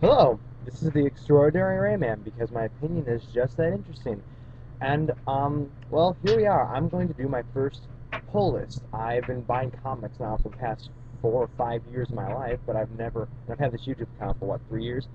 Hello, this is the Extraordinary Rayman because my opinion is just that interesting. And, well, here we are. I'm going to do my first pull list. I've been buying comics now for the past 4 or 5 years of my life, but I've had this YouTube account for, what, 3 years?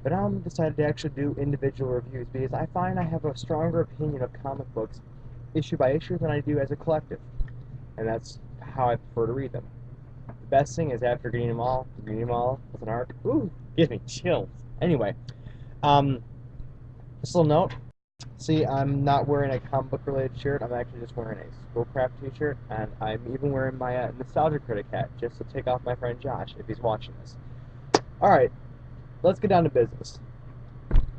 But I'm decided to actually do individual reviews because I find I have a stronger opinion of comic books issue by issue than I do as a collective. And that's how I prefer to read them. The best thing is after reading them all with an arc, ooh, gives me chills. Anyway, um, just a little note. See, I'm not wearing a comic book related shirt. I'm actually just wearing a Schoolcraft t-shirt, and I'm even wearing my Nostalgia Critic hat just to take off my friend Josh if he's watching this. All right, let's get down to business.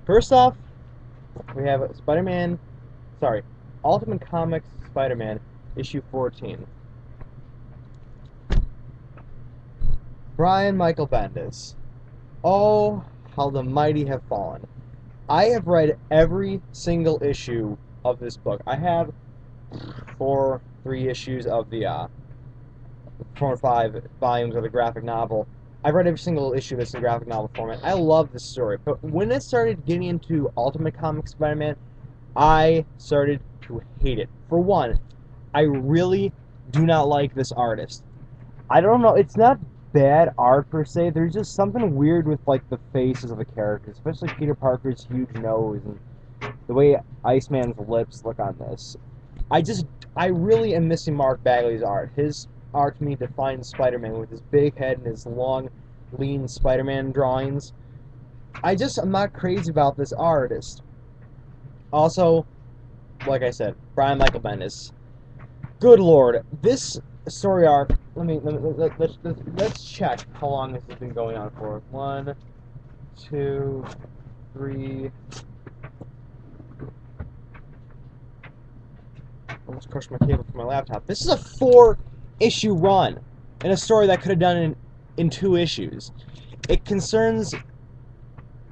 First off, we have Spider-Man. Sorry, Ultimate Comics Spider-Man issue 14. Brian Michael Bendis. Oh, how the mighty have fallen. I have read every single issue of this book. I have 3 issues of the 4 or 5 volumes of the graphic novel. I've read every single issue of this in graphic novel format. I love this story, but when it started getting into Ultimate Comics Spider-Man, I started to hate it. For one, I really do not like this artist. I don't know. It's not bad art per se. There's just something weird with like the faces of the characters, especially Peter Parker's huge nose and the way Iceman's lips look on this. I really am missing Mark Bagley's art. His art to me defines Spider-Man with his big head and his long, lean Spider-Man drawings. I'm not crazy about this artist. Also, like I said, Brian Michael Bendis. Good lord, this story arc. Let's check how long this has been going on for. 1, 2, 3. Almost crushed my cable for my laptop. This is a 4-issue run in a story that could have done in 2 issues. It concerns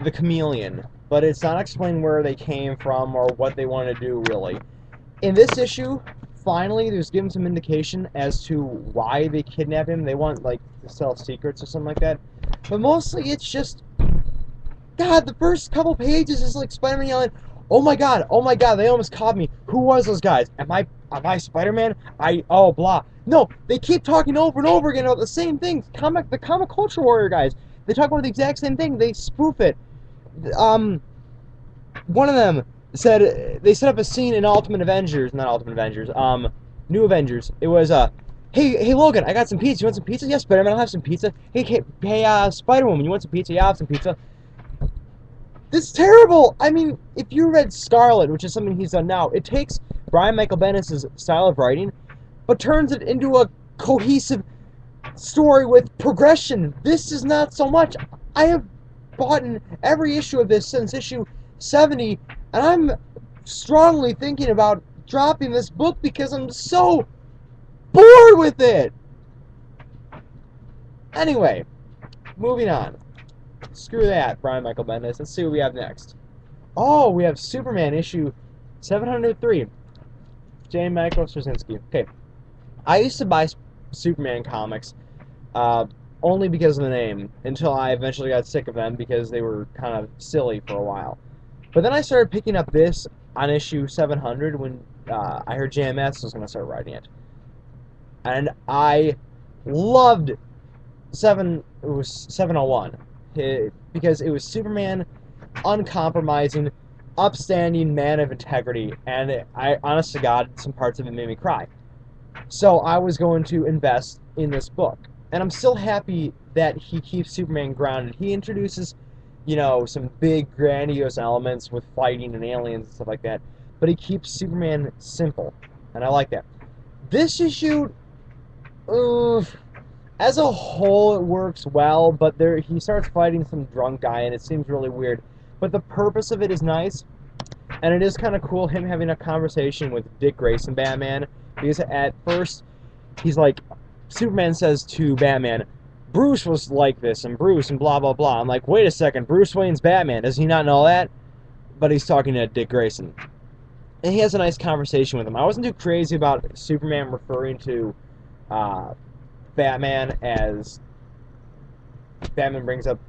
the Chameleon, but it's not explained where they came from or what they want to do really. In this issue, finally, there's given some indication as to why they kidnap him. They want, like, to sell secrets or something like that. But mostly, it's just... God, the first couple pages is like Spider-Man yelling, oh my god, they almost caught me. Who was those guys? Am I Spider-Man? Oh, blah. No, they keep talking over and over again about the same things. The comic culture warrior guys. They talk about the exact same thing. They spoof it. One of them said they set up a scene in New Avengers. It was hey Logan, I got some pizza. You want some pizza? Yes, Spider-Man, I'll have some pizza. Hey, Spider-Woman, you want some pizza? Yeah, I'll have some pizza. This is terrible. I mean, if you read Scarlet, which is something he's done now, it takes Brian Michael Bendis' style of writing, but turns it into a cohesive story with progression. This is not so much. I have bought in every issue of this since issue 70, and I'm strongly thinking about dropping this book because I'm so bored with it. Anyway, moving on. Screw that, Brian Michael Bendis. Let's see what we have next. Oh, we have Superman issue 703. J. Michael Straczynski. Okay. I used to buy Superman comics only because of the name, until I eventually got sick of them because they were kind of silly for a while. But then I started picking up this on issue 700 when I heard JMS was going to start writing it. And I loved 701 because it was Superman, uncompromising, upstanding man of integrity, and I, honest to God, some parts of it made me cry. So I was going to invest in this book. And I'm still happy that he keeps Superman grounded. He introduces, some big, grandiose elements with fighting and aliens and stuff like that. But he keeps Superman simple. And I like that. This issue, as a whole, it works well. But he starts fighting some drunk guy, and it seems really weird. But the purpose of it is nice. And it is kind of cool, him having a conversation with Dick Grayson Batman. Because at first, he's like... Superman says to Batman, Bruce was like this, and Bruce, and blah, blah, blah. I'm like, wait a second, Bruce Wayne's Batman. Does he not know that? But he's talking to Dick Grayson. And he has a nice conversation with him. I wasn't too crazy about Superman referring to Batman as... Batman brings up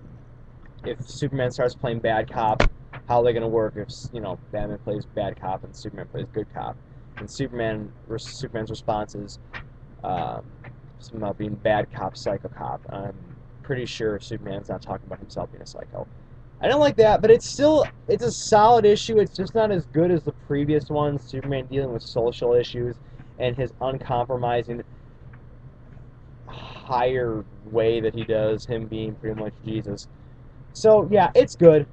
if Superman starts playing bad cop, how are they going to work if, Batman plays bad cop and Superman plays good cop? And Superman's response is something about being bad cop, psycho cop. I'm pretty sure Superman's not talking about himself being a psycho. I don't like that, but it's a solid issue. It's just not as good as the previous one, Superman dealing with social issues and his uncompromising higher way that he does, him being pretty much Jesus. So yeah, it's good.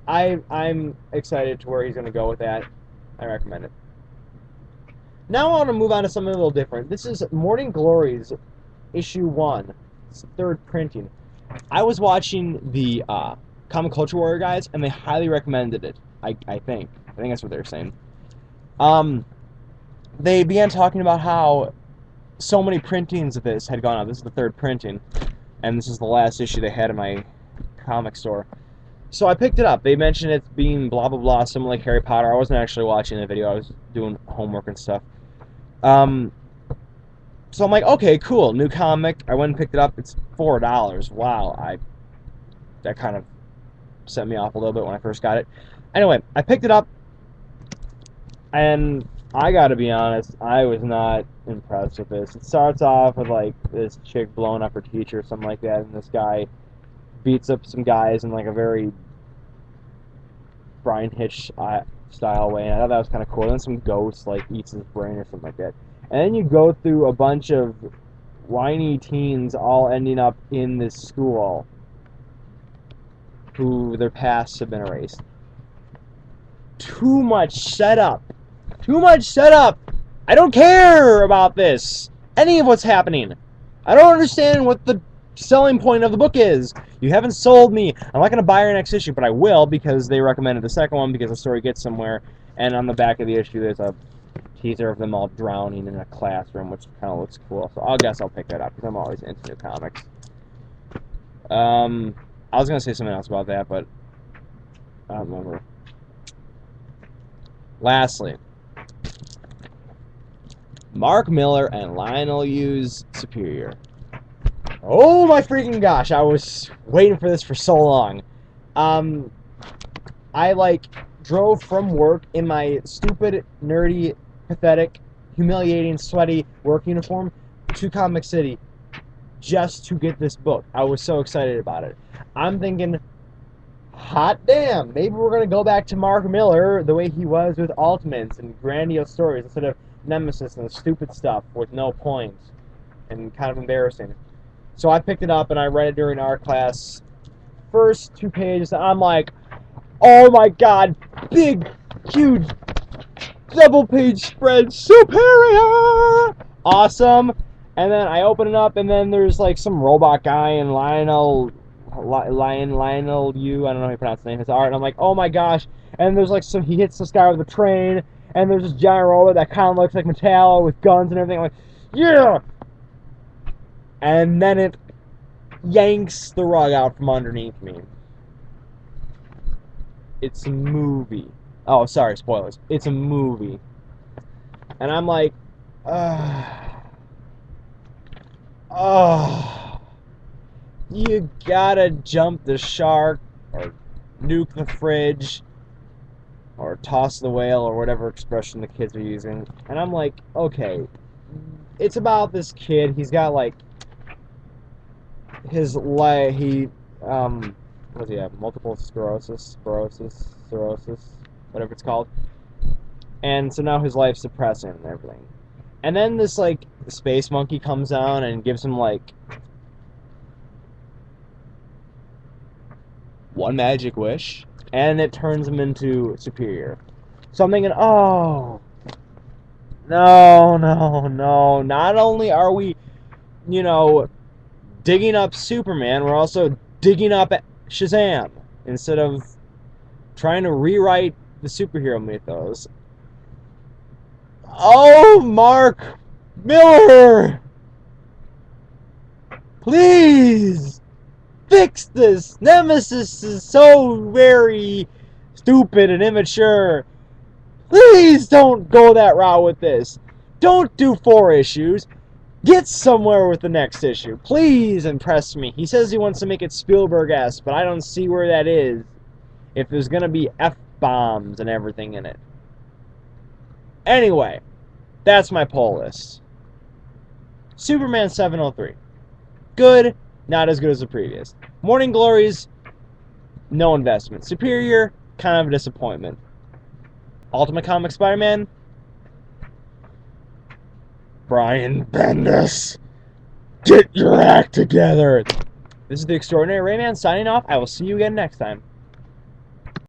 I'm excited to where he's going to go with that. I recommend it. Now I want to move on to something a little different. This is Morning Glories, issue 1. It's the 3rd printing. I was watching the Comic Culture Warrior guys, and they highly recommended it. I think that's what they were saying. They began talking about how so many printings of this had gone out. This is the 3rd printing, and this is the last issue they had in my comic store. So I picked it up. They mentioned it being blah blah blah, similar like Harry Potter. I wasn't actually watching the video. I was doing homework and stuff. So I'm like, okay, cool, new comic. I went and picked it up. It's $4. Wow, that kind of set me off a little bit when I first got it. Anyway, I picked it up, and I gotta be honest, I was not impressed with this. It starts off with like this chick blowing up her teacher or something like that, and this guy beats up some guys in like a very Brian Hitch style way, and I thought that was kind of cool. And then some ghost like eats his brain or something like that. And then you go through a bunch of whiny teens all ending up in this school who their pasts have been erased. Too much setup. Too much setup. I don't care about this. Any of what's happening. I don't understand what the selling point of the book is. You haven't sold me. I'm not going to buy your next issue, but I will because they recommended the second one because the story gets somewhere. And on the back of the issue, there's a teaser of them all drowning in a classroom, which kind of looks cool. So I guess I'll pick that up because I'm always into new comics. I was going to say something else about that, but I don't remember. Lastly, Mark Millar and Lionel Yu's Superior. Oh my freaking gosh, I was waiting for this for so long. I drove from work in my stupid, nerdy, pathetic, humiliating, sweaty work uniform to Comic City just to get this book. I was so excited about it. I'm thinking, hot damn, maybe we're going to go back to Mark Millar the way he was with Ultimates and grandiose stories instead of Nemesis and stupid stuff with no point and kind of embarrassing. So I picked it up and I read it during art class. First 2 pages, I'm like, oh my god, big, huge, double-page spread, superior! Awesome! And then I open it up and then there's like some robot guy and Lionel Yu, I don't know how you pronounce his name, his art, and I'm like, oh my gosh. And there's like he hits this guy with a train, and there's this giant robot that kind of looks like Metallo with guns and everything. I'm like, yeah! And then it yanks the rug out from underneath me. It's a movie. Oh, sorry, spoilers. It's a movie. And I'm like, you gotta jump the shark, or nuke the fridge, or toss the whale, or whatever expression the kids are using. And I'm like, okay, it's about this kid. He's got like what does he have? Multiple sclerosis, whatever it's called. And so now his life's depressing and everything. And then this like space monkey comes down and gives him like one magic wish, and it turns him into Superior. So I'm thinking, oh, no. Not only are we, digging up Superman, we're also digging up Shazam instead of trying to rewrite the superhero mythos. Oh, Mark Millar! Please! Fix this! Nemesis is so very stupid and immature. Please don't go that route with this. Don't do 4 issues. Get somewhere with the next issue. Please impress me. He says he wants to make it Spielberg-esque, but I don't see where that is. If there's going to be F-bombs and everything in it. Anyway, that's my poll list. Superman 703. Good, not as good as the previous. Morning Glories, no investment. Superior, kind of a disappointment. Ultimate Comics Spider-Man, Brian Bendis, get your act together. This is the Extraordinary Rayman signing off. I will see you again next time.